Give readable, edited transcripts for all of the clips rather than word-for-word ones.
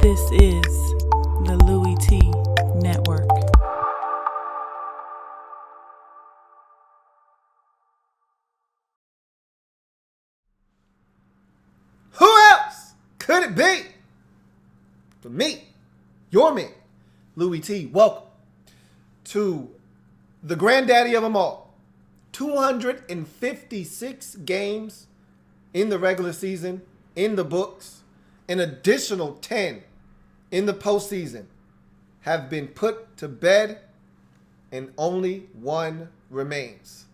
This is the Louie T Network. Who else could it be? For me, your man, Louie T. Welcome to the granddaddy of them all. 256 games in the regular season, in the books, an additional 10 in the postseason have been put to bed, and only one remains.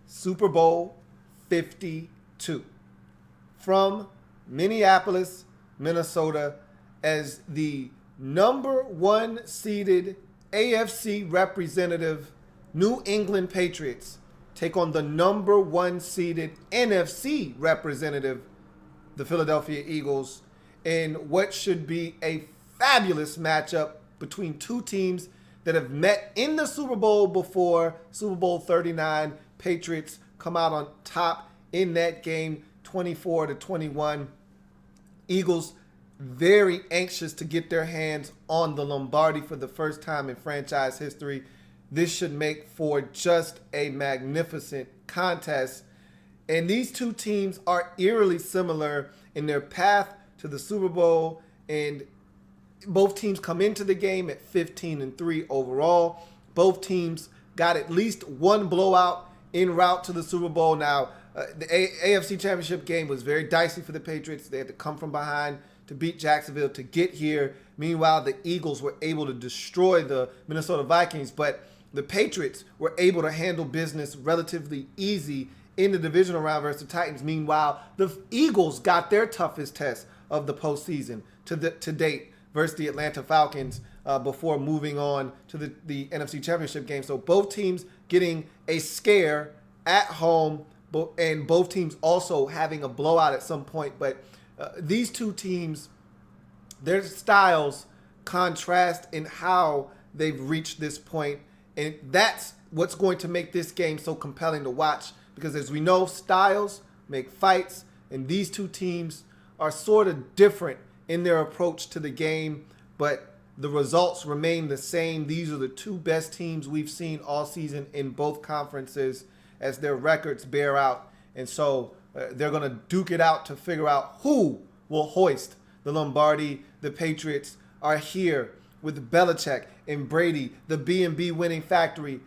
Super Bowl 52. From Minneapolis, Minnesota, as the number one seeded AFC representative New England Patriots take on the number one seeded NFC representative, the Philadelphia Eagles, in what should be a fabulous matchup between two teams that have met in the Super Bowl before. Super Bowl 39, Patriots come out on top in that game, 24-21. Eagles very anxious to get their hands on the Lombardi for the first time in franchise history. This should make for just a magnificent contest. And these two teams are eerily similar in their path to the Super Bowl, and both teams come into the game at 15-3 overall. Both teams got at least one blowout en route to the Super Bowl. Now, the AFC Championship game was very dicey for the Patriots. They had to come from behind to beat Jacksonville to get here. Meanwhile, the Eagles were able to destroy the Minnesota Vikings, but the Patriots were able to handle business relatively easy in the divisional round versus the Titans. Meanwhile, the Eagles got their toughest test of the postseason to date versus the Atlanta Falcons before moving on to the NFC Championship game. So both teams getting a scare at home, and both teams also having a blowout at some point. But these two teams, their styles contrast in how they've reached this point. And that's what's going to make this game so compelling to watch. Because as we know, styles make fights. And these two teams are sort of different in their approach to the game. But the results remain the same. These are the two best teams we've seen all season in both conferences, as their records bear out. And so they're going to duke it out to figure out who will hoist the Lombardi. The Patriots are here with Belichick and Brady, the B&B winning factory,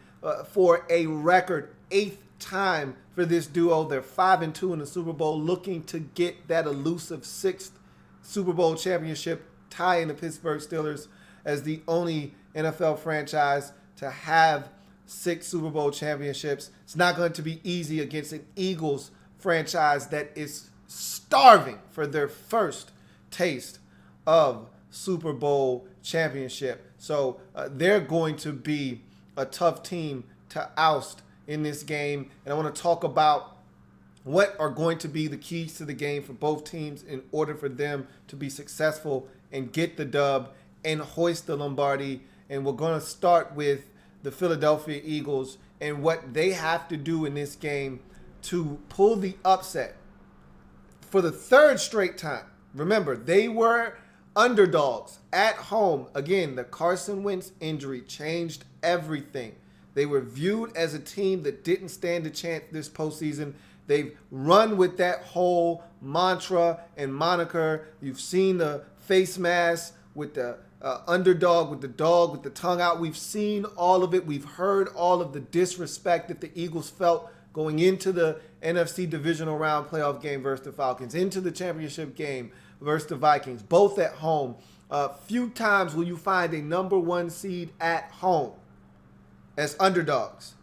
for a record 8th time for this duo. They're 5-2 in the Super Bowl, looking to get that elusive 6th Super Bowl championship, tying the Pittsburgh Steelers as the only NFL franchise to have 6 Super Bowl championships. It's not going to be easy against an Eagles franchise that is starving for their first taste of Super Bowl championship. So they're going to be a tough team to oust in this game. And I want to talk about what are going to be the keys to the game for both teams in order for them to be successful and get the dub and hoist the Lombardi. And we're going to start with the Philadelphia Eagles and what they have to do in this game to pull the upset for the third straight time. Remember, they were underdogs at home. Again, the Carson Wentz injury changed everything. They were viewed as a team that didn't stand a chance this postseason. They've run with that whole mantra and moniker. You've seen the face mask with the underdog, with the dog, with the tongue out. We've seen all of it. We've heard all of the disrespect that the Eagles felt going into the NFC divisional round playoff game versus the Falcons, into the championship game versus the Vikings, both at home. Few times will you find a number one seed at home as underdogs.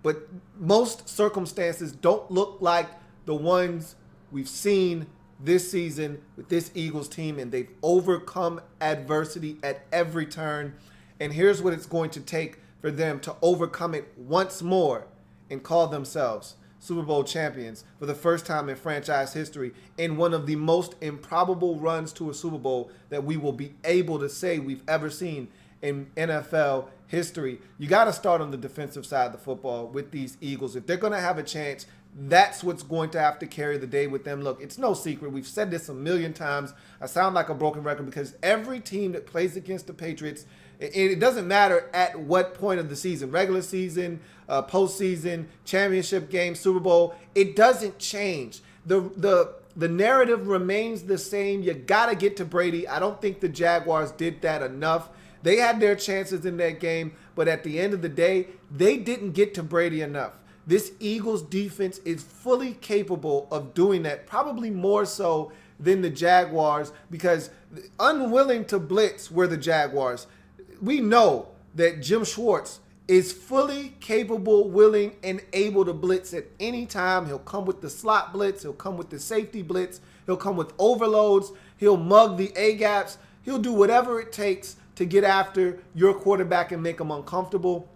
But most circumstances don't look like the ones we've seen this season with this Eagles team, and they've overcome adversity at every turn. And here's what it's going to take for them to overcome it once more and call themselves Super Bowl champions for the first time in franchise history, in one of the most improbable runs to a Super Bowl that we will be able to say we've ever seen in NFL history. You got to start on the defensive side of the football with these Eagles. If they're going to have a chance, that's what's going to have to carry the day with them. Look, it's no secret. We've said this a million times. I sound like a broken record because every team that plays against the Patriots, it doesn't matter at what point of the season, regular season, postseason, championship game, Super Bowl, it doesn't change. The narrative remains the same. You got to get to Brady. I don't think the Jaguars did that enough. They had their chances in that game, but at the end of the day, they didn't get to Brady enough. This Eagles defense is fully capable of doing that, probably more so than the Jaguars, because unwilling to blitz were the Jaguars. We know that Jim Schwartz is fully capable, willing, and able to blitz at any time. He'll come with the slot blitz. He'll come with the safety blitz. He'll come with overloads. He'll mug the A-gaps. He'll do whatever it takes to get after your quarterback and make them uncomfortable.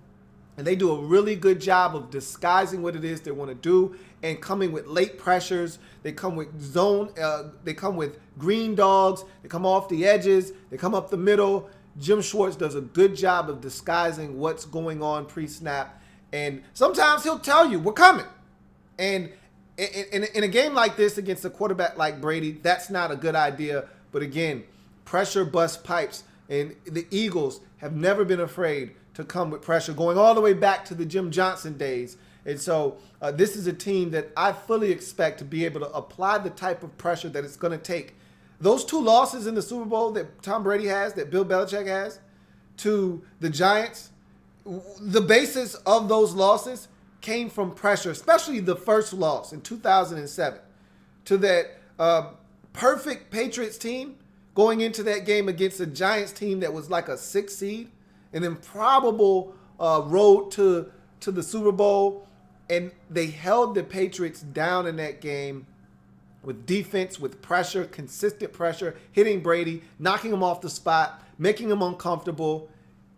And they do a really good job of disguising what it is they want to do and coming with late pressures. They come with zone. They come with green dogs. They come off the edges. They come up the middle. Jim Schwartz does a good job of disguising what's going on pre-snap. And sometimes he'll tell you, we're coming. And in a game like this against a quarterback like Brady, that's not a good idea. But again, pressure busts pipes. And the Eagles have never been afraid to come with pressure, going all the way back to the Jim Johnson days. And so this is a team that I fully expect to be able to apply the type of pressure that it's going to take. Those two losses in the Super Bowl that Tom Brady has, that Bill Belichick has, to the Giants, the basis of those losses came from pressure, especially the first loss in 2007 to that perfect Patriots team going into that game against a Giants team that was like a 6 seed, an improbable road to the Super Bowl. And they held the Patriots down in that game with defense, with pressure, consistent pressure, hitting Brady, knocking him off the spot, making him uncomfortable.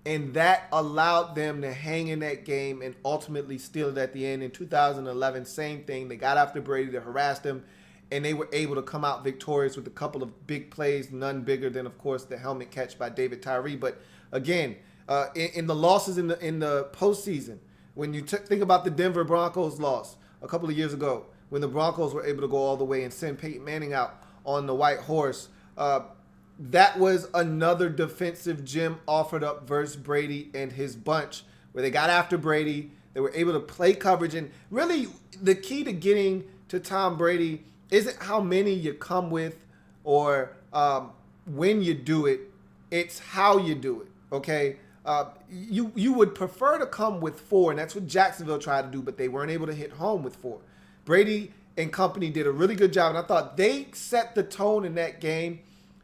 And that allowed them to hang in that game and ultimately steal it at the end. In 2011, same thing. They got after Brady, they harassed him, and they were able to come out victorious with a couple of big plays, none bigger than, of course, the helmet catch by David Tyree. But again, in the losses in the postseason, when you think about the Denver Broncos loss a couple of years ago, when the Broncos were able to go all the way and send Peyton Manning out on the white horse, that was another defensive gem offered up versus Brady and his bunch, where they got after Brady. They were able to play coverage. And really, the key to getting to Tom Brady isn't how many you come with or when you do it. It's how you do it, okay? You would prefer to come with 4, and that's what Jacksonville tried to do, but they weren't able to hit home with 4. Brady and company did a really good job, and I thought they set the tone in that game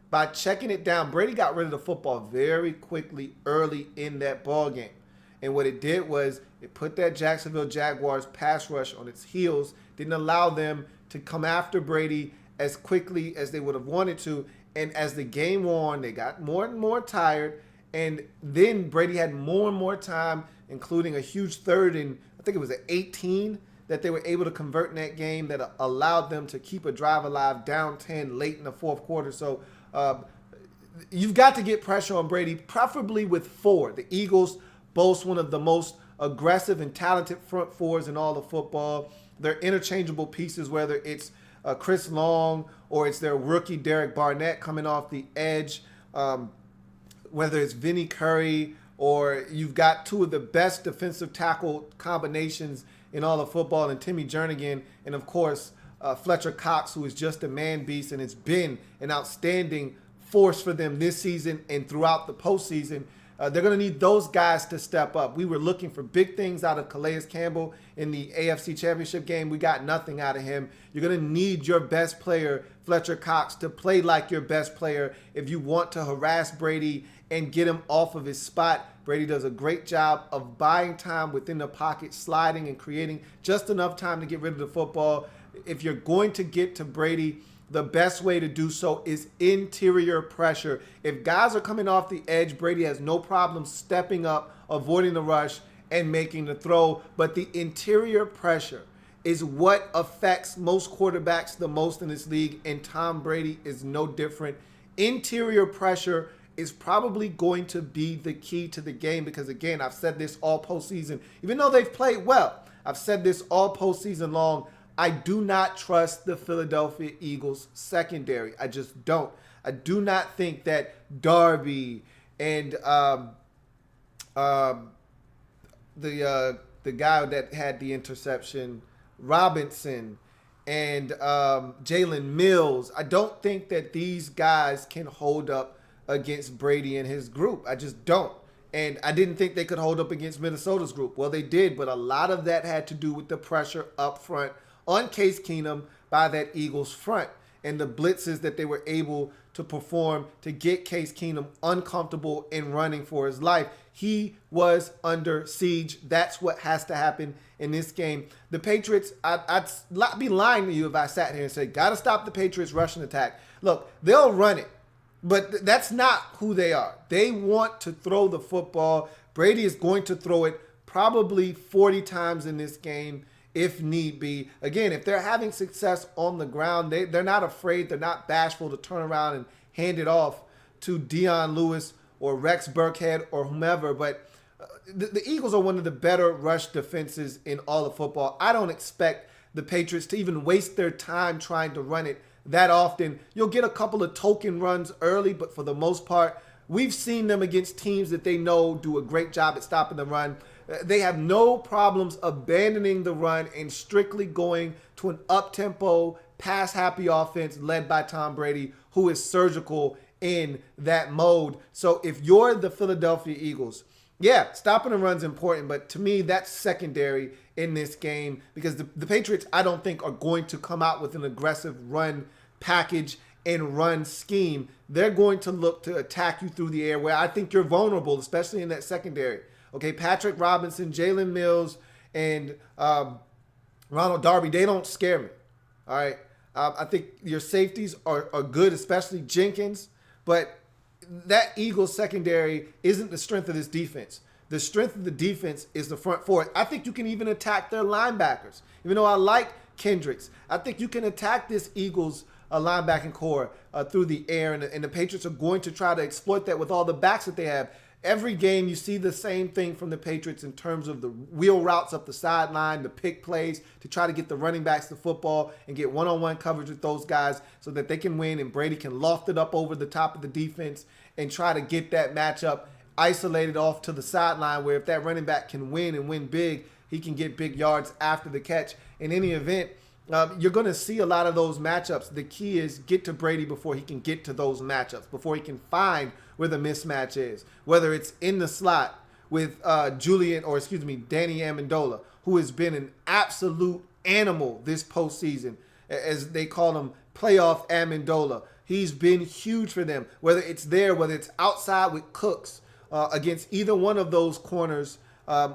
by checking it down. Brady got rid of the football very quickly early in that ball game. And what it did was it put that Jacksonville Jaguars pass rush on its heels, didn't allow them to come after Brady as quickly as they would have wanted to. And as the game wore on, they got more and more tired. And then Brady had more and more time, including a huge third and I think it was an 18 that they were able to convert in that game that allowed them to keep a drive alive down 10 late in the fourth quarter. So you've got to get pressure on Brady, preferably with 4. The Eagles boast one of the most aggressive and talented front fours in all of football. They're interchangeable pieces, whether it's Chris Long or it's their rookie Derek Barnett coming off the edge, whether it's Vinny Curry, or you've got 2 of the best defensive tackle combinations in all of football, and Timmy Jernigan, and of course Fletcher Cox, who is just a man beast and has been an outstanding force for them this season and throughout the postseason. They're going to need those guys to step up. We were looking for big things out of Calais Campbell in the AFC Championship game. We got nothing out of him. You're going to need your best player, Fletcher Cox, to play like your best player if you want to harass Brady and get him off of his spot. Brady does a great job of buying time within the pocket, sliding and creating just enough time to get rid of the football. If you're going to get to Brady, the best way to do so is interior pressure. If guys are coming off the edge, Brady has no problem stepping up, avoiding the rush, and making the throw. But the interior pressure is what affects most quarterbacks the most in this league, and Tom Brady is no different. Interior pressure is probably going to be the key to the game because, again, I've said this all postseason. Even though they've played well, I've said this all postseason long. I do not trust the Philadelphia Eagles secondary. I just don't. I do not think that Darby and the guy that had the interception, Robinson, and Jalen Mills, I don't think that these guys can hold up against Brady and his group. I just don't. And I didn't think they could hold up against Minnesota's group. Well, they did, but a lot of that had to do with the pressure up front on Case Keenum by that Eagles front and the blitzes that they were able to perform to get Case Keenum uncomfortable in running for his life. He was under siege. That's what has to happen in this game. The Patriots, I'd be lying to you if I sat here and said, got to stop the Patriots rushing attack. Look, they'll run it, but that's not who they are. They want to throw the football. Brady is going to throw it probably 40 times in this game if need be. Again, if they're having success on the ground, they're not afraid, they're not bashful to turn around and hand it off to Dion Lewis or Rex Burkhead or whomever. But the Eagles are one of the better rush defenses in all of football. I don't expect the Patriots to even waste their time trying to run it that often. You'll get a couple of token runs early, but for the most part, we've seen them against teams that they know do a great job at stopping the run. They have no problems abandoning the run and strictly going to an up-tempo, pass-happy offense led by Tom Brady, who is surgical in that mode. So if you're the Philadelphia Eagles, yeah, stopping the run's important, but to me, that's secondary in this game because the Patriots, I don't think, are going to come out with an aggressive run package and run scheme. They're going to look to attack you through the air where I think you're vulnerable, especially in that secondary. Okay, Patrick Robinson, Jalen Mills, and Ronald Darby, they don't scare me. All right. I think your safeties are good, especially Jenkins. But that Eagles secondary isn't the strength of this defense. The strength of the defense is the front four. I think you can even attack their linebackers. Even though I like Kendricks, I think you can attack this Eagles linebacking core through the air. And the Patriots are going to try to exploit that with all the backs that they have. Every game, you see the same thing from the Patriots in terms of the wheel routes up the sideline, the pick plays to try to get the running backs the football and get one-on-one coverage with those guys so that they can win and Brady can loft it up over the top of the defense and try to get that matchup isolated off to the sideline where if that running back can win and win big, he can get big yards after the catch. In any event, you're going to see a lot of those matchups. The key is get to Brady before he can get to those matchups, before he can find where the mismatch is, whether it's in the slot with Danny Amendola, who has been an absolute animal this postseason, as they call him, playoff Amendola. He's been huge for them, whether it's there, whether it's outside with Cooks against either one of those corners,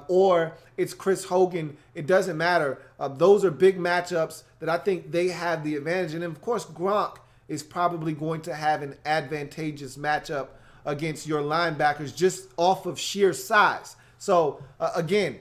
or it's Chris Hogan. It doesn't matter. Those are big matchups that I think they have the advantage. And of course, Gronk is probably going to have an advantageous matchup against your linebackers just off of sheer size. So again,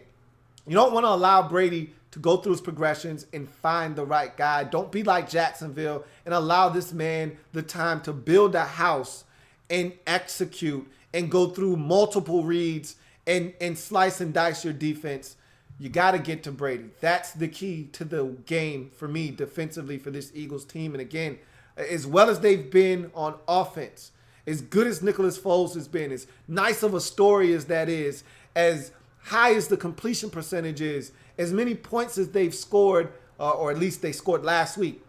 you don't want to allow Brady to go through his progressions and find the right guy. Don't be like Jacksonville and allow this man the time to build a house and execute and go through multiple reads and slice and dice your defense. You got to get to Brady. That's the key to the game for me defensively for this Eagles team. And again, as well as they've been on offense, as good as Nicholas Foles has been, as nice of a story as that is, as high as the completion percentage is, as many points as they've scored, or at least they scored last week,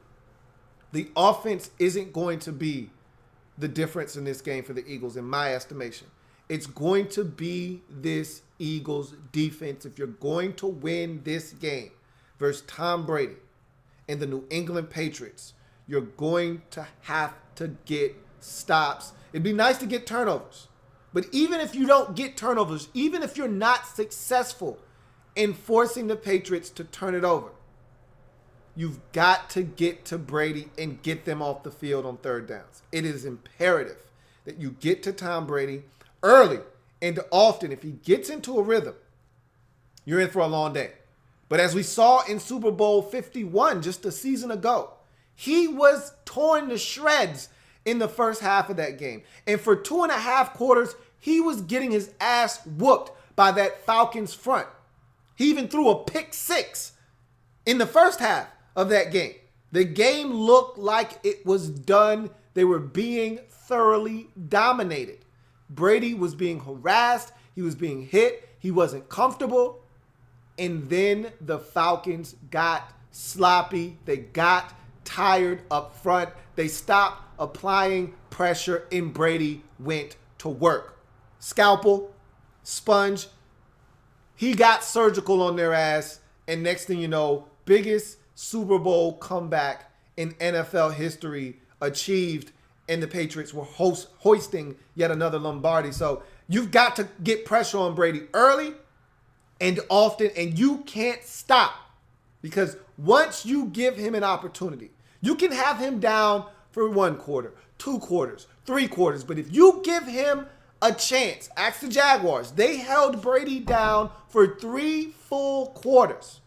the offense isn't going to be the difference in this game for the Eagles, in my estimation. It's going to be this Eagles defense. If you're going to win this game versus Tom Brady and the New England Patriots, you're going to have to get stops. It'd be nice to get turnovers. But even if you don't get turnovers, even if you're not successful in forcing the Patriots to turn it over, you've got to get to Brady and get them off the field on third downs. It is imperative that you get to Tom Brady early and often. If he gets into a rhythm, you're in for a long day. But as we saw in Super Bowl 51 just a season ago, he was torn to shreds in the first half of that game. And for 2.5 quarters, he was getting his ass whooped by that Falcons front. He even threw a pick 6 in the first half of that game. The game looked like it was done. They were being thoroughly dominated. Brady was being harassed. He was being hit. He wasn't comfortable. And then the Falcons got sloppy. They got tired up front. They stopped applying pressure, and Brady went to work. Scalpel, sponge. He got surgical on their ass. And next thing you know, biggest Super Bowl comeback in NFL history achieved, and the Patriots were hoisting yet another Lombardi. So you've got to get pressure on Brady early and often, and you can't stop, because once you give him an opportunity, you can have him down for 1 quarter, 2 quarters, 3 quarters, but if you give him a chance, ask the Jaguars, they held Brady down for 3 full quarters.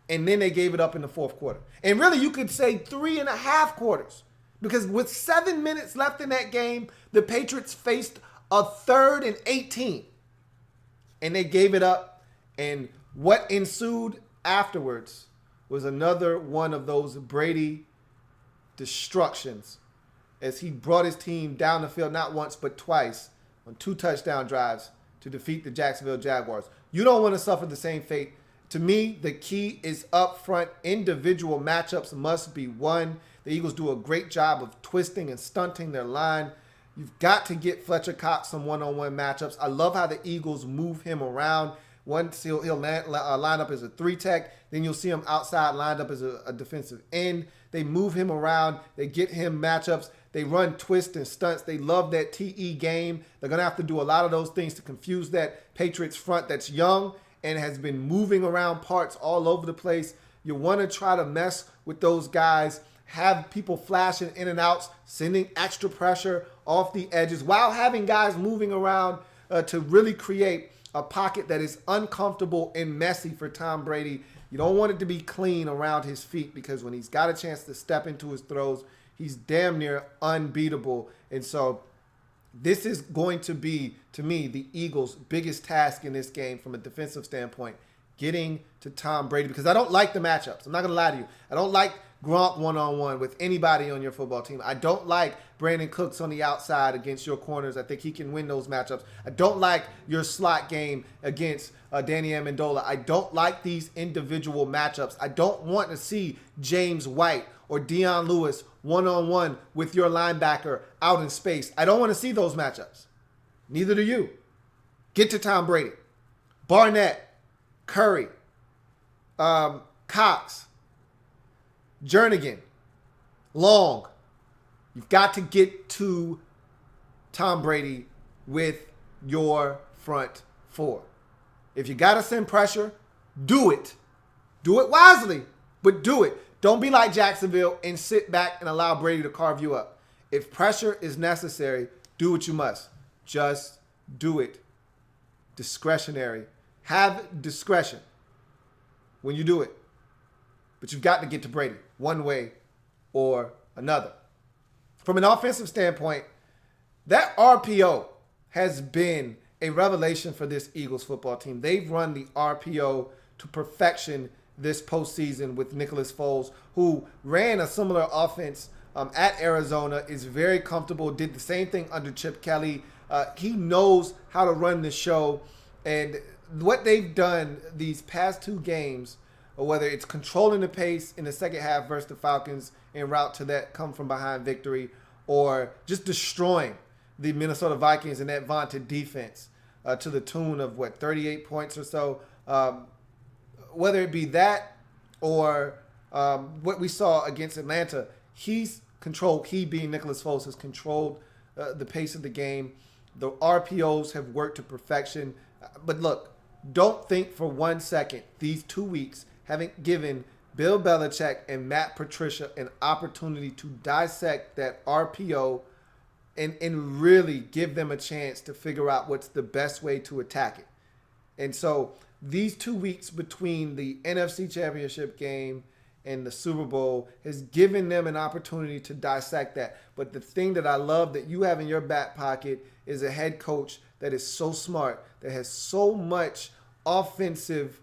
And then they gave it up in the 4th quarter. And really, you could say 3.5 quarters. Because with 7 minutes left in that game, the Patriots faced a 3rd and 18. And they gave it up. And what ensued afterwards was another one of those Brady destructions, as he brought his team down the field not once but twice on 2 touchdown drives to defeat the Jacksonville Jaguars. You don't want to suffer the same fate. To me, the key is up front. Individual matchups must be won. The Eagles do a great job of twisting and stunting their line. You've got to get Fletcher Cox some one-on-one matchups. I love how the Eagles move him around. Once he'll line up as a 3-tech. Then you'll see him outside lined up as a defensive end. They move him around. They get him matchups. They run twists and stunts. They love that TE game. They're going to have to do a lot of those things to confuse that Patriots front that's young and has been moving around parts all over the place. You want to try to mess with those guys, have people flashing in and outs, sending extra pressure off the edges while having guys moving around to really create a pocket that is uncomfortable and messy for Tom Brady. You don't want it to be clean around his feet, because when he's got a chance to step into his throws, he's damn near unbeatable. And so this is going to be, to me, the Eagles' biggest task in this game from a defensive standpoint, getting to Tom Brady, because I don't like the matchups. I'm not going to lie to you. I don't like Gronk one-on-one with anybody on your football team. I don't like Brandon Cooks on the outside against your corners. I think he can win those matchups. I don't like your slot game against Danny Amendola. I don't like these individual matchups. I don't want to see James White or Dion Lewis one-on-one with your linebacker out in space. I don't want to see those matchups. Neither do you. Get to Tom Brady. Barnett, Curry, Cox, Jernigan, Long. You've got to get to Tom Brady with your front 4. If you got to send pressure, do it. Do it wisely, but do it. Don't be like Jacksonville and sit back and allow Brady to carve you up. If pressure is necessary, do what you must. Just do it. Discretionary. Have discretion when you do it. But you've got to get to Brady one way or another. From an offensive standpoint, that RPO has been a revelation for this Eagles football team. They've run the RPO to perfection this postseason with Nicholas Foles, who ran a similar offense at Arizona, is very comfortable, did the same thing under Chip Kelly. He knows how to run the show. And what they've done these past 2 games, or whether it's controlling the pace in the second half versus the Falcons en route to that come-from-behind victory, or just destroying the Minnesota Vikings and that vaunted defense to the tune of, 38 points or so. Whether it be that or what we saw against Atlanta, he's controlled, he being Nicholas Foles, has controlled the pace of the game. The RPOs have worked to perfection. But look, don't think for 1 second these 2 weeks haven't given Bill Belichick and Matt Patricia an opportunity to dissect that RPO and really give them a chance to figure out what's the best way to attack it. And so these 2 weeks between the NFC Championship game in the Super Bowl has given them an opportunity to dissect that. But the thing that I love that you have in your back pocket is a head coach that is so smart, that has so much offensive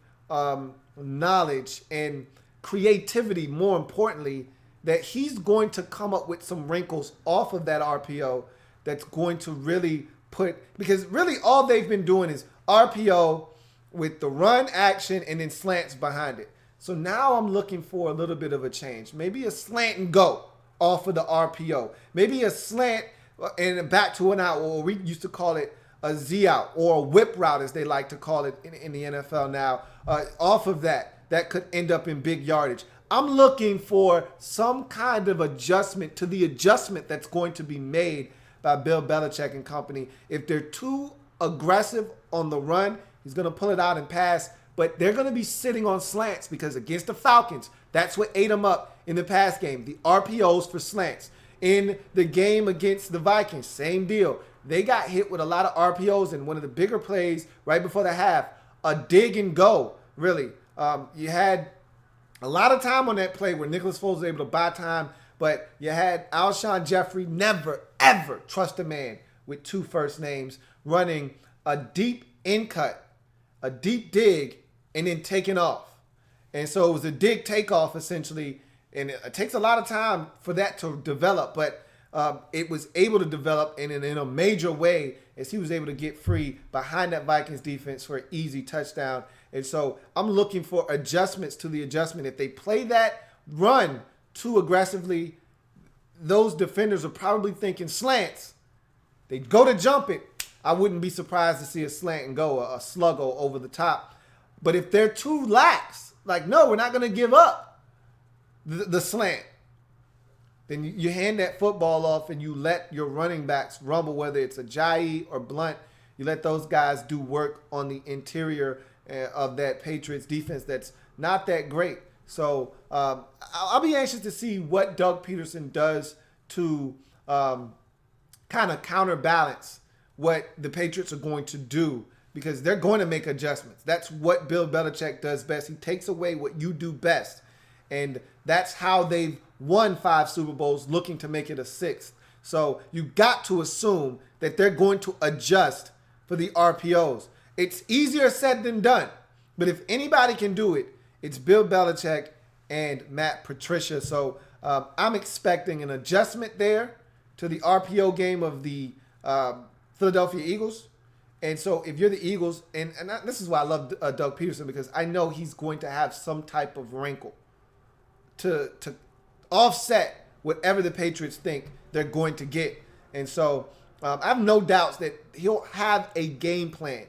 knowledge and creativity, more importantly, that he's going to come up with some wrinkles off of that RPO that's going to really because really all they've been doing is RPO with the run action and then slants behind it. So now I'm looking for a little bit of a change. Maybe a slant and go off of the RPO. Maybe a slant and back to an out, or we used to call it a Z out or a whip route, as they like to call it in the NFL now. Off of that could end up in big yardage. I'm looking for some kind of adjustment to the adjustment that's going to be made by Bill Belichick and company. If they're too aggressive on the run, he's going to pull it out and pass. But they're going to be sitting on slants because against the Falcons, that's what ate them up in the pass game. The RPOs for slants. In the game against the Vikings, same deal. They got hit with a lot of RPOs, and one of the bigger plays right before the half, a dig and go, really. You had a lot of time on that play where Nicholas Foles was able to buy time, but you had Alshon Jeffrey never, ever trust a man with two first names running a deep in cut, a deep dig, and then taking off. And so it was a dig takeoff essentially, and it takes a lot of time for that to develop, but it was able to develop in a major way as he was able to get free behind that Vikings defense for an easy touchdown. And so I'm looking for adjustments to the adjustment. If they play that run too aggressively, those defenders are probably thinking slants. They go to jump it. I wouldn't be surprised to see a slant and go, a sluggo over the top. But if they're too lax, like, no, we're not going to give up the slant, then you hand that football off and you let your running backs rumble, whether it's Ajayi or Blunt. You let those guys do work on the interior of that Patriots defense that's not that great. So I'll be anxious to see what Doug Peterson does to kind of counterbalance what the Patriots are going to do, because they're going to make adjustments. That's what Bill Belichick does best. He takes away what you do best. And that's how they've won 5 Super Bowls, looking to make it a 6th. So you got to assume that they're going to adjust for the RPOs. It's easier said than done. But if anybody can do it, it's Bill Belichick and Matt Patricia. So I'm expecting an adjustment there to the RPO game of the Philadelphia Eagles. And so if you're the Eagles, and this is why I love Doug Peterson, because I know he's going to have some type of wrinkle to offset whatever the Patriots think they're going to get. And so I have no doubts that he'll have a game plan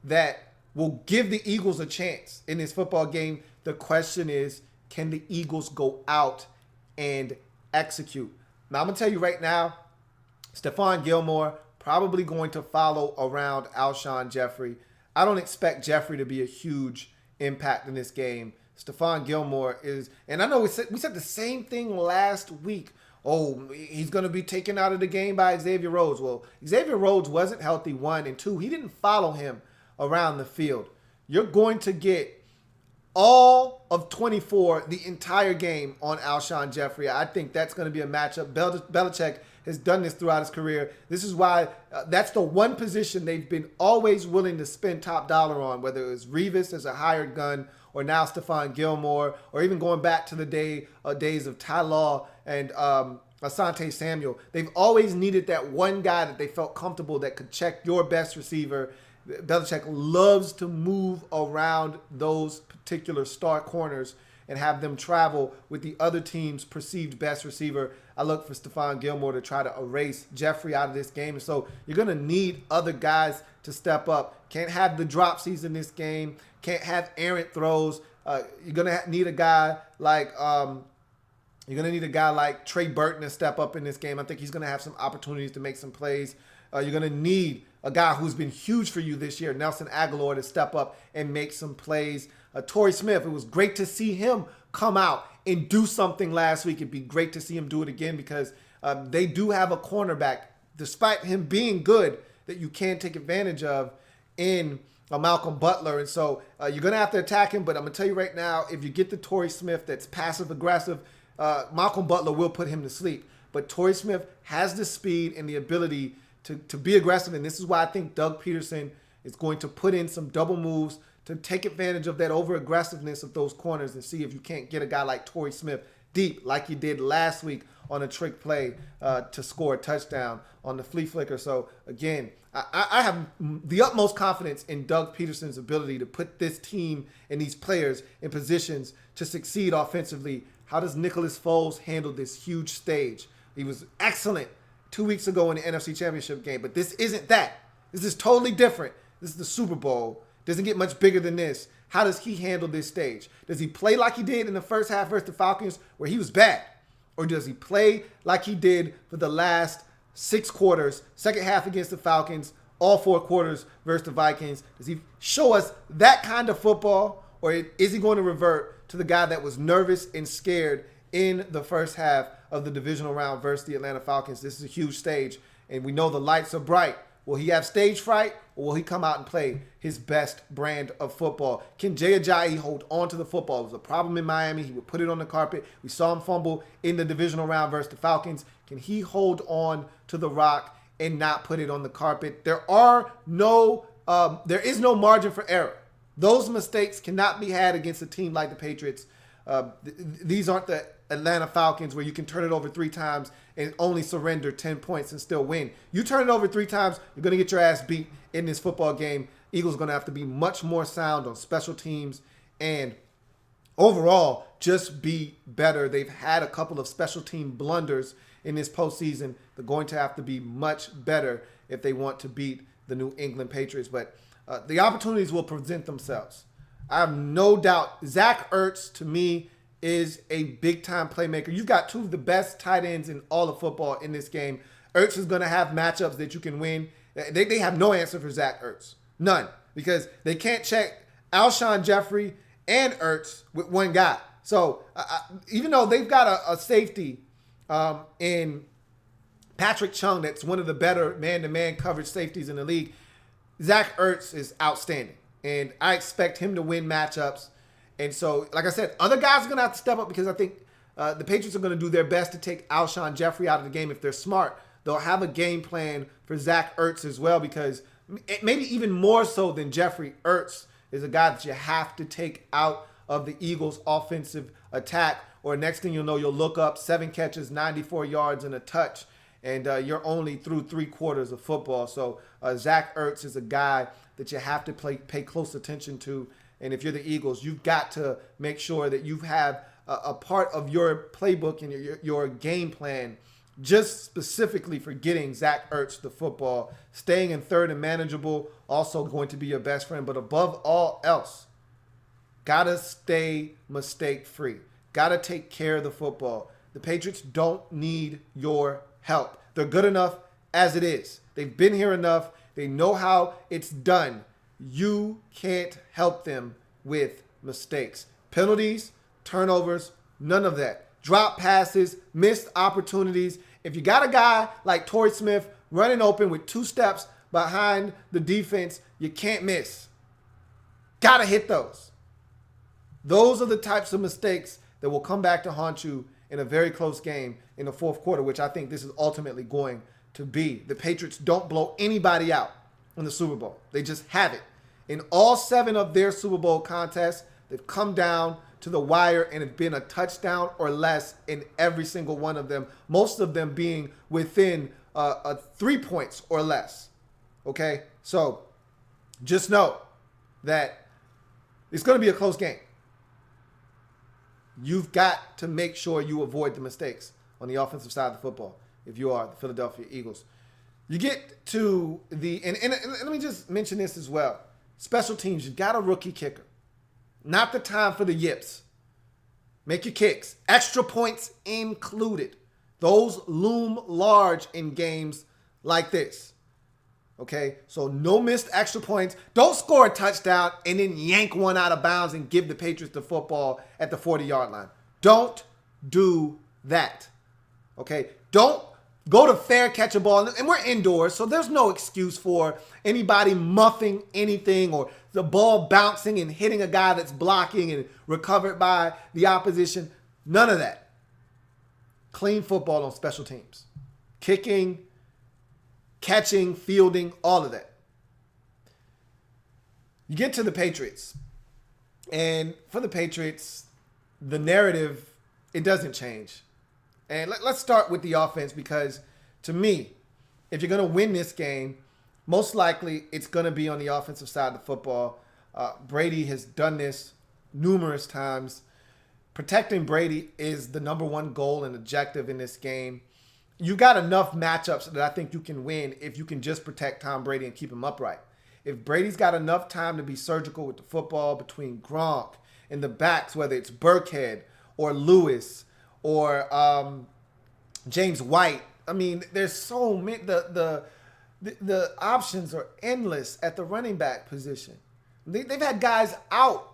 that will give the Eagles a chance in this football game. The question is, can the Eagles go out and execute? Now, I'm going to tell you right now, Stephon Gilmore probably going to follow around Alshon Jeffrey. I don't expect Jeffrey to be a huge impact in this game. Stephon Gilmore is, and I know we said the same thing last week. Oh, he's going to be taken out of the game by Xavier Rhodes. Well, Xavier Rhodes wasn't healthy, 1, and 2, he didn't follow him around the field. You're going to get all of 24, the entire game, on Alshon Jeffrey. I think that's going to be a matchup. Belichick has done this throughout his career. This is why that's the one position they've been always willing to spend top dollar on, whether it was Revis as a hired gun or now Stephon Gilmore, or even going back to the days of Ty Law and Asante Samuel. They've always needed that one guy that they felt comfortable that could check your best receiver. Belichick loves to move around those particular star corners and have them travel with the other team's perceived best receiver. I look for Stephon Gilmore to try to erase Jeffrey out of this game. And so you're going to need other guys to step up. Can't have the dropsies in this game. Can't have errant throws. You're going to need a guy like Trey Burton to step up in this game. I think he's going to have some opportunities to make some plays. You're going to need a guy who's been huge for you this year, Nelson Aguilar, to step up and make some plays. Torrey Smith, it was great to see him come out and do something last week. It'd be great to see him do it again, because they do have a cornerback, despite him being good, that you can take advantage of in Malcolm Butler. And so you're going to have to attack him. But I'm going to tell you right now, if you get the Torrey Smith that's passive-aggressive, Malcolm Butler will put him to sleep. But Torrey Smith has the speed and the ability to be aggressive. And this is why I think Doug Peterson is going to put in some double moves to take advantage of that over-aggressiveness of those corners and see if you can't get a guy like Torrey Smith deep like you did last week on a trick play to score a touchdown on the flea flicker. So, again, I have the utmost confidence in Doug Peterson's ability to put this team and these players in positions to succeed offensively. How does Nicholas Foles handle this huge stage? He was excellent 2 weeks ago in the NFC Championship game, but this isn't that. This is totally different. This is the Super Bowl. Doesn't get much bigger than this. How does he handle this stage? Does he play like he did in the first half versus the Falcons where he was bad? Or does he play like he did for the last 6 quarters, second half against the Falcons, all 4 quarters versus the Vikings? Does he show us that kind of football? Or is he going to revert to the guy that was nervous and scared in the first half of the divisional round versus the Atlanta Falcons? This is a huge stage, and we know the lights are bright. Will he have stage fright, or will he come out and play his best brand of football? Can Jay Ajayi hold on to the football? It was a problem in Miami. He would put it on the carpet. We saw him fumble in the divisional round versus the Falcons. Can he hold on to the rock and not put it on the carpet? There is no margin for error. Those mistakes cannot be had against a team like the Patriots. These aren't the Atlanta Falcons where you can turn it over 3 times and only surrender 10 points and still win. You turn it over 3 times, you're going to get your ass beat in this football game. Eagles are going to have to be much more sound on special teams and overall just be better. They've had a couple of special team blunders in this postseason. They're going to have to be much better if they want to beat the New England Patriots. But the opportunities will present themselves. I have no doubt. Zach Ertz, to me, is a big-time playmaker. You've got 2 of the best tight ends in all of football in this game. Ertz is going to have matchups that you can win. They have no answer for Zach Ertz. None. Because they can't check Alshon Jeffrey and Ertz with one guy. So even though they've got a safety in Patrick Chung that's one of the better man-to-man coverage safeties in the league, Zach Ertz is outstanding. And I expect him to win matchups. And so, like I said, other guys are going to have to step up because I think the Patriots are going to do their best to take Alshon Jeffrey out of the game. If they're smart, they'll have a game plan for Zach Ertz as well, because maybe even more so than Jeffrey, Ertz is a guy that you have to take out of the Eagles' offensive attack, or next thing you'll know, you'll look up 7 catches, 94 yards, and a touch, and you're only through 3 quarters of football. So Zach Ertz is a guy that you have to pay close attention to. And if you're the Eagles, you've got to make sure that you have a part of your playbook and your game plan just specifically for getting Zach Ertz the football. Staying in third and manageable, also going to be your best friend. But above all else, got to stay mistake-free. Got to take care of the football. The Patriots don't need your help. They're good enough as it is. They've been here enough. They know how it's done. You can't help them with mistakes. Penalties, turnovers, none of that. Drop passes, missed opportunities. If you got a guy like Torrey Smith running open with 2 steps behind the defense, you can't miss. Got to hit those. Those are the types of mistakes that will come back to haunt you in a very close game in the 4th quarter, which I think this is ultimately going to be. The Patriots don't blow anybody out in the Super Bowl. They just haven't. In all 7 of their Super Bowl contests, they've come down to the wire and have been a touchdown or less in every single one of them, most of them being within 3 points or less. Okay? So just know that it's going to be a close game. You've got to make sure you avoid the mistakes on the offensive side of the football if you are the Philadelphia Eagles. You get to and let me just mention this as well. Special teams, you've got a rookie kicker. Not the time for the yips. Make your kicks. Extra points included. Those loom large in games like this. Okay? So no missed extra points. Don't score a touchdown and then yank one out of bounds and give the Patriots the football at the 40-yard line. Don't do that. Okay? Don't go to fair catch a ball, and we're indoors, so there's no excuse for anybody muffing anything or the ball bouncing and hitting a guy that's blocking and recovered by the opposition. None of that. Clean football on special teams. Kicking, catching, fielding, all of that. You get to the Patriots. And for the Patriots, the narrative, it doesn't change. And let's start with the offense because, to me, if you're going to win this game, most likely it's going to be on the offensive side of the football. Brady has done this numerous times. Protecting Brady is the number one goal and objective in this game. You got enough matchups that I think you can win if you can just protect Tom Brady and keep him upright. If Brady's got enough time to be surgical with the football between Gronk and the backs, whether it's Burkhead or Lewis or James White, I mean, there's so many. The options are endless at the running back position. They've had guys out.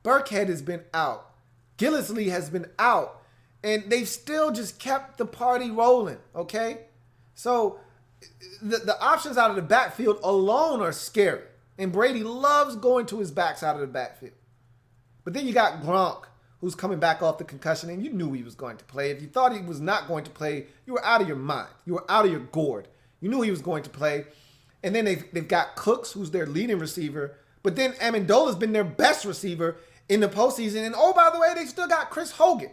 Burkhead has been out. Gillislee has been out. And they've still just kept the party rolling, okay? So the options out of the backfield alone are scary. And Brady loves going to his backs out of the backfield. But then you got Gronk, who's coming back off the concussion, and you knew he was going to play. If you thought he was not going to play, you were out of your mind. You were out of your gourd. You knew he was going to play. And then they've got Cooks, who's their leading receiver. But then Amendola's been their best receiver in the postseason. And oh, by the way, they still got Chris Hogan.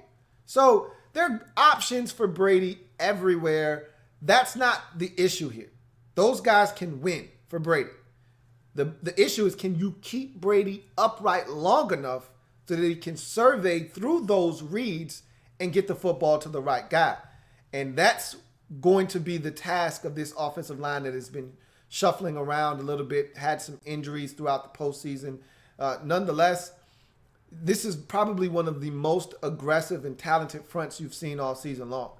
So there are options for Brady everywhere. That's not the issue here. Those guys can win for Brady. The issue is, can you keep Brady upright long enough so that he can survey through those reads and get the football to the right guy? And that's going to be the task of this offensive line that has been shuffling around a little bit, had some injuries throughout the postseason. Nonetheless, this is probably one of the most aggressive and talented fronts you've seen all season long.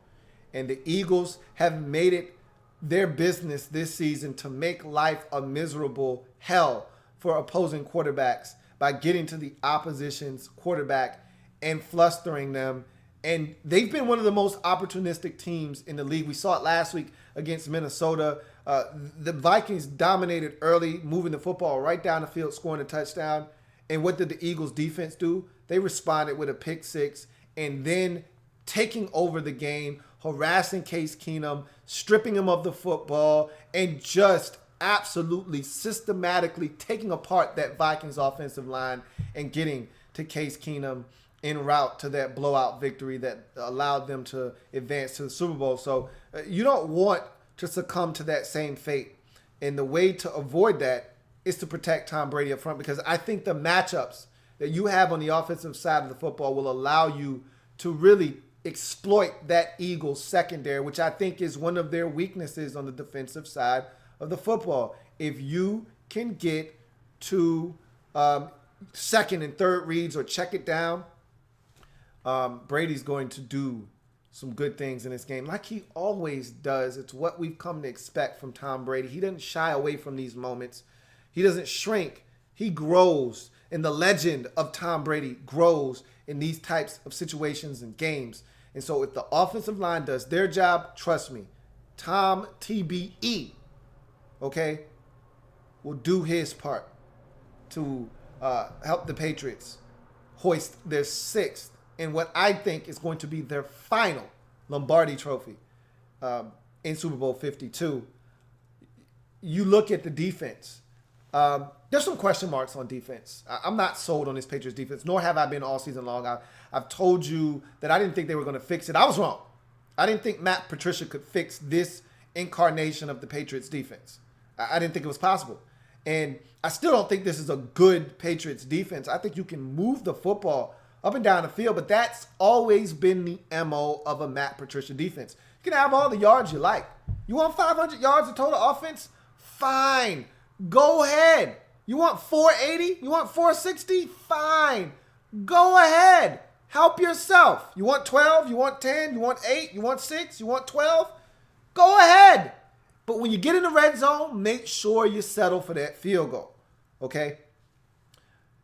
And the Eagles have made it their business this season to make life a miserable hell for opposing quarterbacks by getting to the opposition's quarterback and flustering them. And they've been one of the most opportunistic teams in the league. We saw it last week against Minnesota. The Vikings dominated early, moving the football right down the field, scoring a touchdown. And what did the Eagles defense do? They responded with a pick six and then taking over the game, harassing Case Keenum, stripping him of the football, and just absolutely systematically taking apart that Vikings offensive line and getting to Case Keenum en route to that blowout victory that allowed them to advance to the Super Bowl. So you don't want to succumb to that same fate. And the way to avoid that is to protect Tom Brady up front, because I think the matchups that you have on the offensive side of the football will allow you to really exploit that Eagles secondary, which I think is one of their weaknesses on the defensive side of the football. If you can get to second and third reads or check it down, Brady's going to do some good things in this game, like he always does. It's what we've come to expect from Tom Brady. He doesn't shy away from these moments. He doesn't shrink. He grows. And the legend of Tom Brady grows in these types of situations and games. And so if the offensive line does their job, trust me, Tom TBE, okay, will do his part to help the Patriots hoist their sixth in what I think is going to be their final Lombardi trophy in Super Bowl 52. You look at the defense. There's some question marks on defense. I'm not sold on this Patriots defense, nor have I been all season long. I've told you that I didn't think they were going to fix it. I was wrong. I didn't think Matt Patricia could fix this incarnation of the Patriots defense. I didn't think it was possible. And I still don't think this is a good Patriots defense. I think you can move the football up and down the field, but that's always been the MO of a Matt Patricia defense. You can have all the yards you like. You want 500 yards of total offense? Fine. Go ahead. You want 480? You want 460? Fine. Go ahead. Help yourself. You want 12? You want 10? You want 8? You want 6? You want 12? Go ahead. But when you get in the red zone, make sure you settle for that field goal. Okay?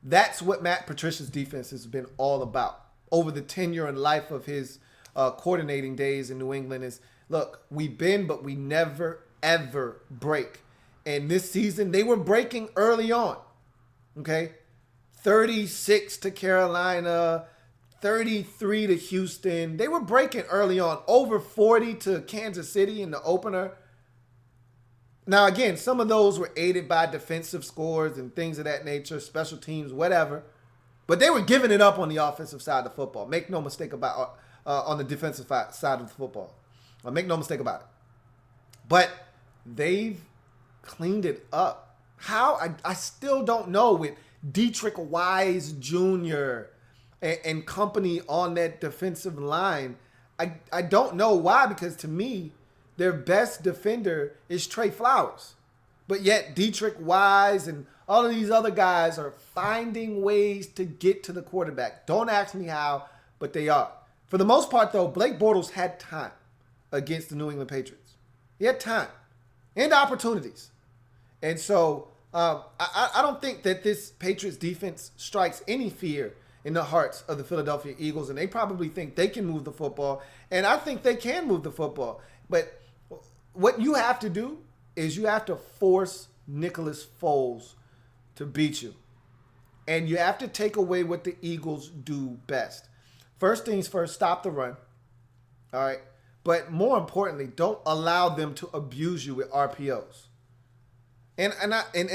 That's what Matt Patricia's defense has been all about over the tenure and life of his coordinating days in New England. Is look, we bend, but we never, ever break. And this season, they were breaking early on. Okay? 36 to Carolina, 33 to Houston. They were breaking early on. Over 40 to Kansas City in the opener. Now, again, some of those were aided by defensive scores and things of that nature, special teams, whatever. But they were giving it up on the offensive side of the football. Make no mistake about on the defensive side of the football. Make no mistake about it. But they've cleaned it up. How? I still don't know with Dietrich Wise Jr. and company on that defensive line. I don't know why, because to me, their best defender is Trey Flowers. But yet Dietrich Wise and all of these other guys are finding ways to get to the quarterback. Don't ask me how, but they are. For the most part, though, Blake Bortles had time against the New England Patriots. He had time and opportunities. And so I don't think that this Patriots defense strikes any fear in the hearts of the Philadelphia Eagles, and they probably think they can move the football, and I think they can move the football. But what you have to do is you have to force Nicholas Foles to beat you. And you have to take away what the Eagles do best. First things first, stop the run. All right? But more importantly, don't allow them to abuse you with RPOs. And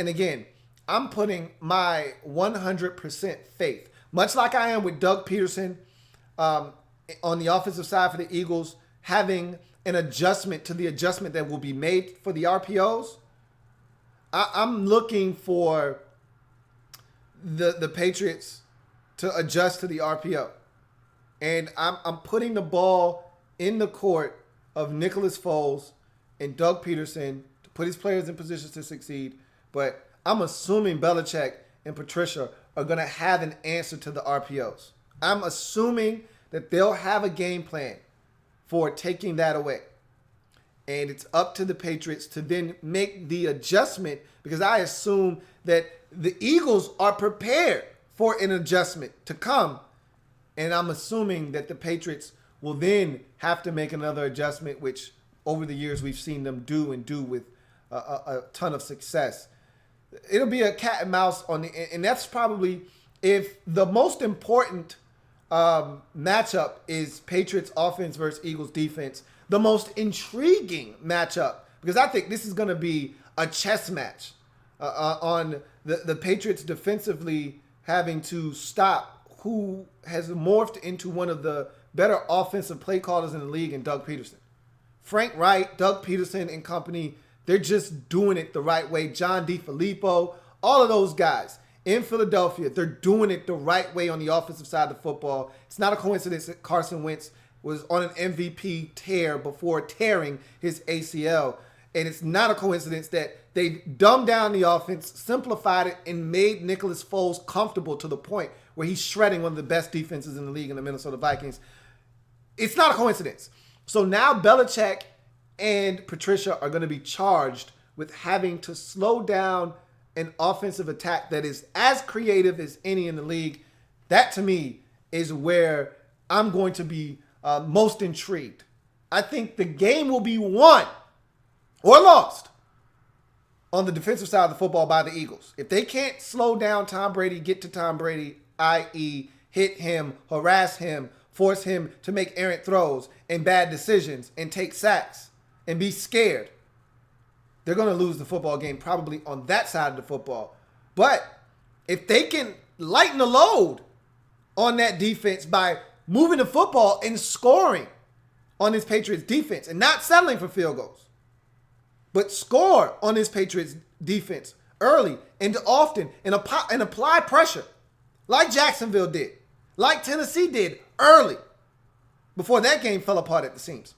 again, I'm putting my 100% faith, much like I am with Doug Peterson on the offensive side for the Eagles, having an adjustment to the adjustment that will be made for the RPOs. I'm looking for the Patriots to adjust to the RPO. And I'm putting the ball in the court of Nicholas Foles and Doug Peterson to put his players in positions to succeed. But I'm assuming Belichick and Patricia are going to have an answer to the RPOs. I'm assuming that they'll have a game plan for taking that away. And it's up to the Patriots to then make the adjustment, because I assume that the Eagles are prepared for an adjustment to come. And I'm assuming that the Patriots will then have to make another adjustment, which over the years we've seen them do with a ton of success. It'll be a cat and mouse and that's probably, if the most important matchup is Patriots offense versus Eagles defense, the most intriguing matchup, because I think this is going to be a chess match on the Patriots defensively having to stop who has morphed into one of the better offensive play callers in the league in Doug Peterson. Frank Wright, Doug Peterson and company, they're just doing it the right way. John DeFilippo, all of those guys in Philadelphia, they're doing it the right way on the offensive side of the football. It's not a coincidence that Carson Wentz was on an MVP tear before tearing his ACL. And it's not a coincidence that they dumbed down the offense, simplified it, and made Nicholas Foles comfortable to the point where he's shredding one of the best defenses in the league in the Minnesota Vikings. It's not a coincidence. So now Belichick and Patricia are going to be charged with having to slow down an offensive attack that is as creative as any in the league. That, to me, is where I'm going to be most intrigued. I think the game will be won or lost on the defensive side of the football by the Eagles. If they can't slow down Tom Brady, get to Tom Brady, i.e. hit him, harass him, force him to make errant throws and bad decisions and take sacks and be scared, they're going to lose the football game probably on that side of the football. But if they can lighten the load on that defense by moving the football and scoring on this Patriots defense and not settling for field goals, but score on this Patriots defense early and often and apply pressure like Jacksonville did, like Tennessee did early before that game fell apart at the seams.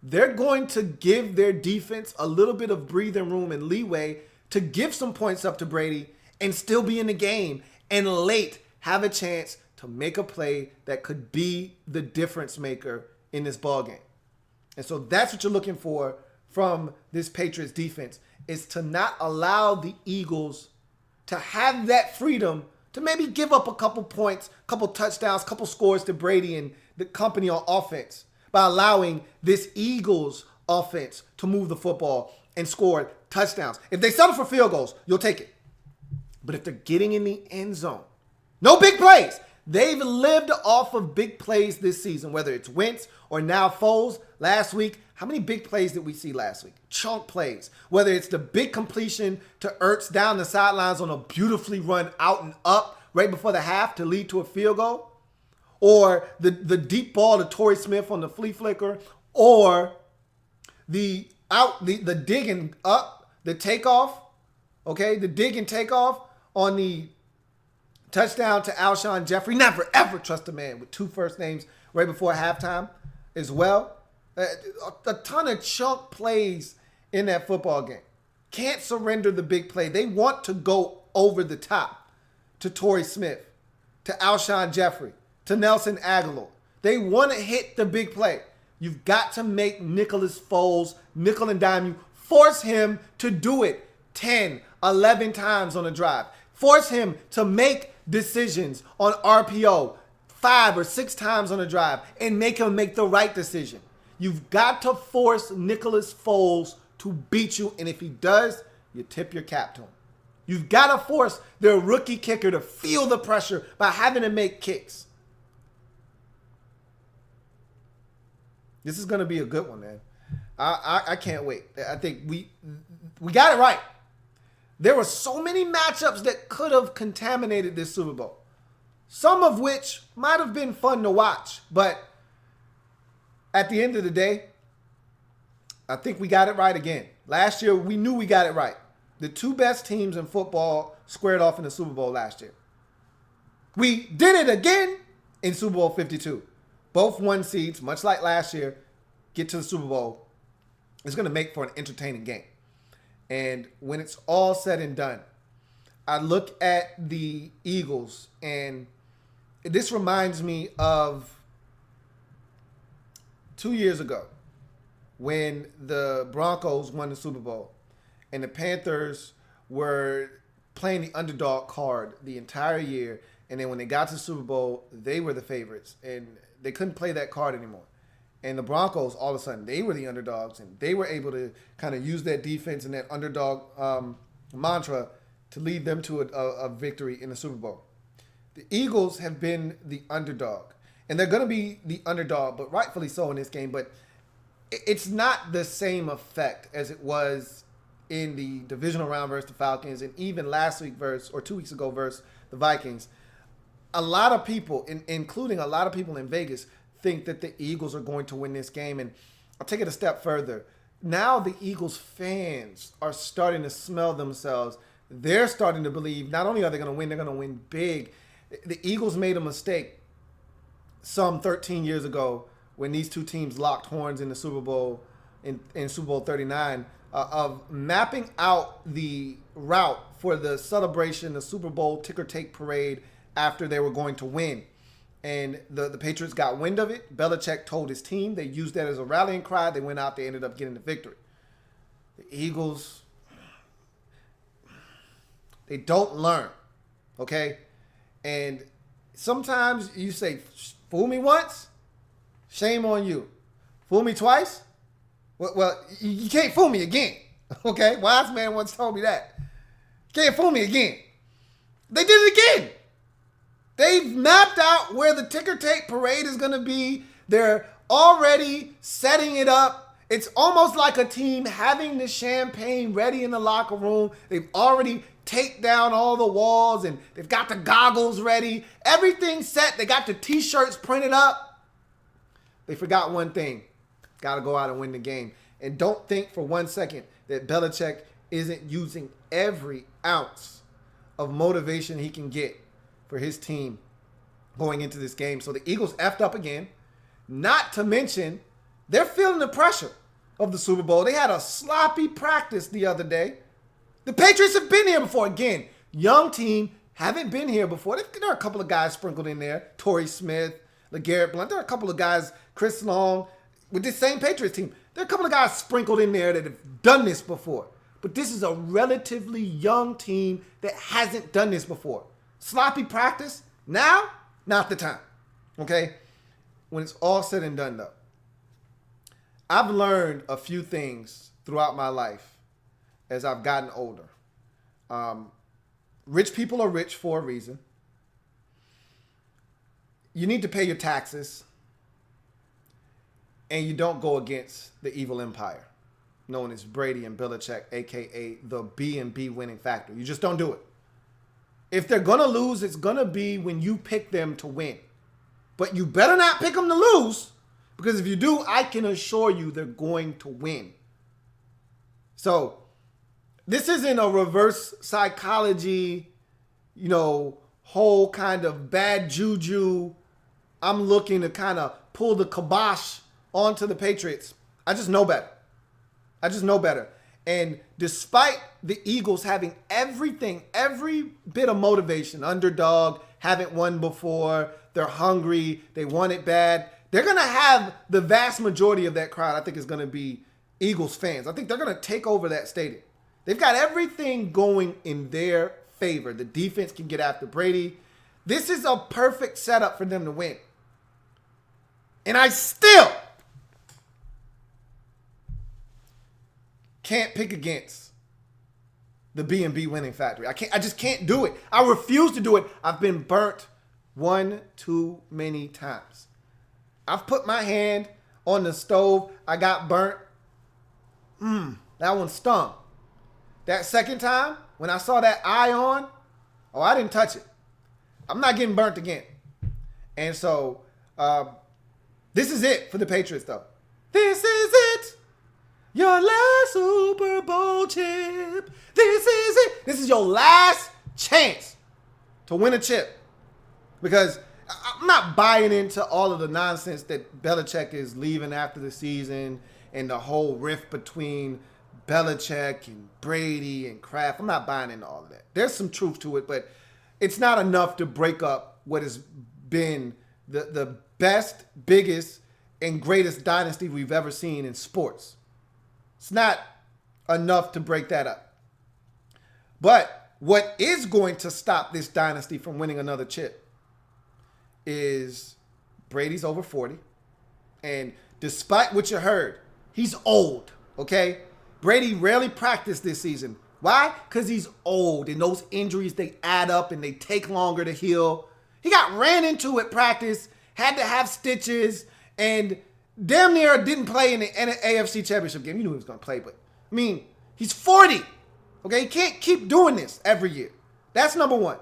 They're going to give their defense a little bit of breathing room and leeway to give some points up to Brady and still be in the game and late have a chance to make a play that could be the difference maker in this ballgame. And so that's what you're looking for from this Patriots defense, is to not allow the Eagles to have that freedom to maybe give up a couple points, couple touchdowns, couple scores to Brady and the company on offense, by allowing this Eagles offense to move the football and score touchdowns. If they settle for field goals, you'll take it. But if they're getting in the end zone, no big plays. They've lived off of big plays this season, whether it's Wentz or now Foles. Last week, how many big plays did we see last week? Chunk plays. Whether it's the big completion to Ertz down the sidelines on a beautifully run out and up right before the half to lead to a field goal, or the deep ball to Torrey Smith on the flea flicker, or the digging up, the takeoff, okay, the dig and takeoff on the touchdown to Alshon Jeffrey. Never, ever trust a man with 2 first names right before halftime as well. A ton of chunk plays in that football game. Can't surrender the big play. They want to go over the top to Torrey Smith, to Alshon Jeffrey, to Nelson Aguilar. They want to hit the big play. You've got to make Nicholas Foles nickel and dime you. Force him to do it 10, 11 times on a drive. Force him to make decisions on RPO 5 or 6 times on a drive and make him make the right decision. You've got to force Nicholas Foles to beat you, and if he does, you tip your cap to him. You've got to force their rookie kicker to feel the pressure by having to make kicks. This is going to be a good one, man. I can't wait. I think we got it right. There were so many matchups that could have contaminated this Super Bowl. Some of which might have been fun to watch. But at the end of the day, I think we got it right again. Last year, we knew we got it right. The 2 best teams in football squared off in the Super Bowl last year. We did it again in Super Bowl 52. Both 1 seeds, much like last year, get to the Super Bowl. It's going to make for an entertaining game. And when it's all said and done, I look at the Eagles, and this reminds me of 2 years ago when the Broncos won the Super Bowl and the Panthers were playing the underdog card the entire year. And then when they got to the Super Bowl, they were the favorites, and they couldn't play that card anymore. And the Broncos, all of a sudden, they were the underdogs, and they were able to kind of use that defense and that underdog mantra to lead them to a victory in the Super Bowl. The Eagles have been the underdog, and they're going to be the underdog, but rightfully so in this game. But it's not the same effect as it was in the divisional round versus the Falcons, and even last week 2 weeks ago versus the Vikings. A lot of people, including a lot of people in Vegas, think that the Eagles are going to win this game. And I'll take it a step further. Now the Eagles fans are starting to smell themselves. They're starting to believe not only are they going to win, they're going to win big. The Eagles made a mistake some 13 years ago when these 2 teams locked horns in the Super Bowl, in Super Bowl 39, of mapping out the route for the celebration, the Super Bowl ticker tape parade after they were going to win. And the Patriots got wind of it. Belichick told his team. They used that as a rallying cry. They went out. They ended up getting the victory. The Eagles, they don't learn, okay? And sometimes you say, fool me once, shame on you. Fool me twice? Well, you can't fool me again, okay? Wise man once told me that. Can't fool me again. They did it again. They've mapped out where the ticker tape parade is going to be. They're already setting it up. It's almost like a team having the champagne ready in the locker room. They've already taped down all the walls, and they've got the goggles ready. Everything's set. They got the T-shirts printed up. They forgot one thing. Got to go out and win the game. And don't think for 1 second that Belichick isn't using every ounce of motivation he can get for his team going into this game. So the Eagles effed up again. Not to mention, they're feeling the pressure of the Super Bowl. They had a sloppy practice the other day. The Patriots have been here before. Again, young team, haven't been here before. There are a couple of guys sprinkled in there. Torrey Smith, LeGarrette Blount. There are a couple of guys, Chris Long, with this same Patriots team. There are a couple of guys sprinkled in there that have done this before. But this is a relatively young team that hasn't done this before. Sloppy practice. Now, not the time. Okay? When it's all said and done, though, I've learned a few things throughout my life as I've gotten older. Rich people are rich for a reason. You need to pay your taxes, and you don't go against the evil empire known as Brady and Belichick, aka the B&B winning factor. You just don't do it. If they're gonna lose, it's gonna be when you pick them to win. But you better not pick them to lose, because if you do, I can assure you they're going to win. So this isn't a reverse psychology, whole kind of bad juju. I'm looking to kind of pull the kibosh onto the Patriots. I just know better. And despite the Eagles having everything, every bit of motivation, underdog, haven't won before, they're hungry, they want it bad, they're going to have the vast majority of that crowd, I think, is going to be Eagles fans. I think they're going to take over that stadium. They've got everything going in their favor. The defense can get after Brady. This is a perfect setup for them to win. And I still can't pick against the B&B winning factory. I just can't do it. I refuse to do it. I've been burnt one too many times. I've put my hand on the stove. I got burnt. That one stung. That second time, when I saw that eye on, I didn't touch it. I'm not getting burnt again. And so, this is it for the Patriots, though. This is it. Your last Super Bowl chip. This is it. This is your last chance to win a chip. Because I'm not buying into all of the nonsense that Belichick is leaving after the season and the whole rift between Belichick and Brady and Kraft. I'm not buying into all of that. There's some truth to it, but it's not enough to break up what has been the best, biggest, and greatest dynasty we've ever seen in sports. It's not enough to break that up. But what is going to stop this dynasty from winning another chip is Brady's over 40. And despite what you heard, he's old, okay? Brady rarely practiced this season. Why? Because he's old, and those injuries, they add up and they take longer to heal. He got ran into at practice, had to have stitches, and damn near didn't play in the AFC Championship game. You knew he was going to play, but, he's 40. Okay, he can't keep doing this every year. That's number one.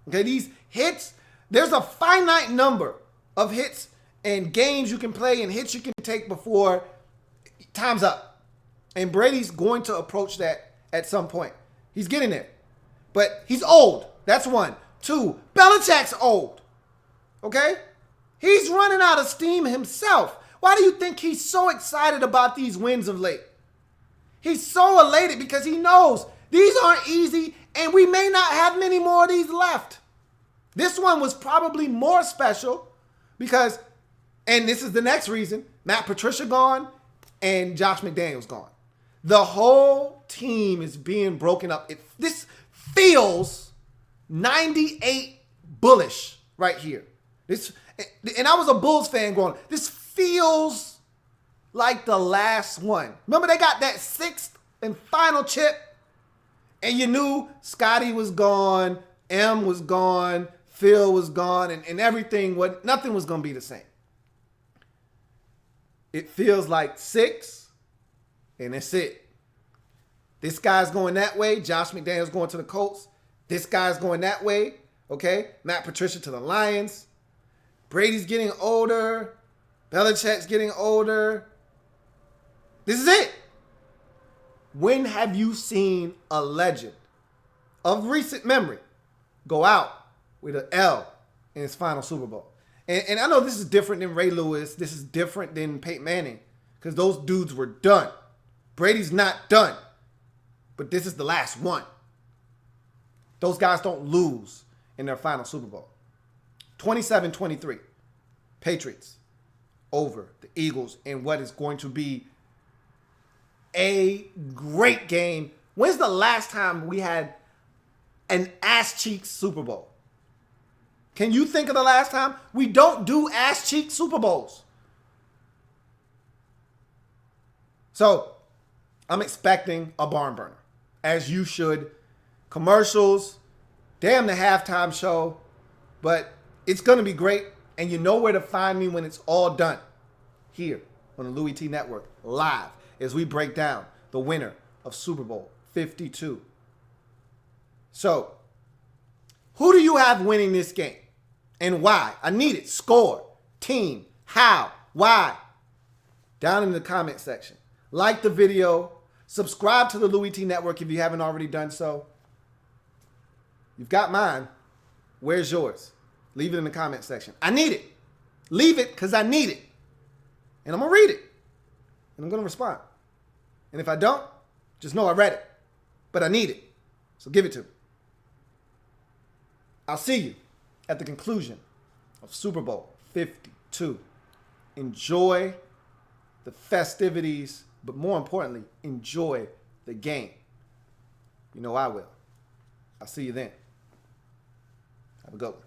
Okay, these hits, there's a finite number of hits and games you can play and hits you can take before time's up. And Brady's going to approach that at some point. He's getting there. But he's old. That's one. Two, Belichick's old. Okay? He's running out of steam himself. Why do you think he's so excited about these wins of late? He's so elated because he knows these aren't easy and we may not have many more of these left. This one was probably more special because, and this is the next reason, Matt Patricia gone and Josh McDaniels gone. The whole team is being broken up. This feels 98 bullish right here. And I was a Bulls fan growing up. This feels like the last one. Remember they got that sixth and final chip? And you knew Scotty was gone, M was gone, Phil was gone, and everything, nothing was going to be the same. It feels like 6, and that's it. This guy's going that way. Josh McDaniels going to the Colts. This guy's going that way. Okay? Matt Patricia to the Lions. Brady's getting older. Belichick's getting older. This is it. When have you seen a legend of recent memory go out with an L in his final Super Bowl? And I know this is different than Ray Lewis. This is different than Peyton Manning because those dudes were done. Brady's not done. But this is the last one. Those guys don't lose in their final Super Bowl. 27-23. Patriots over the Eagles in what is going to be a great game. When's the last time we had an ass-cheek Super Bowl? Can you think of the last time? We don't do ass-cheek Super Bowls. So I'm expecting a barn burner, as you should. Commercials, damn the halftime show, but it's going to be great. And you know where to find me when it's all done. Here on the Louie T Network, live, as we break down the winner of Super Bowl 52. So, who do you have winning this game? And why? I need it. Score, team, how, why? Down in the comment section. Like the video. Subscribe to the Louie T Network if you haven't already done so. You've got mine. Where's yours? Leave it in the comment section. I need it. Leave it because I need it. And I'm going to read it. And I'm going to respond. And if I don't, just know I read it. But I need it. So give it to me. I'll see you at the conclusion of Super Bowl 52. Enjoy the festivities, but more importantly, enjoy the game. You know I will. I'll see you then. Have a good one.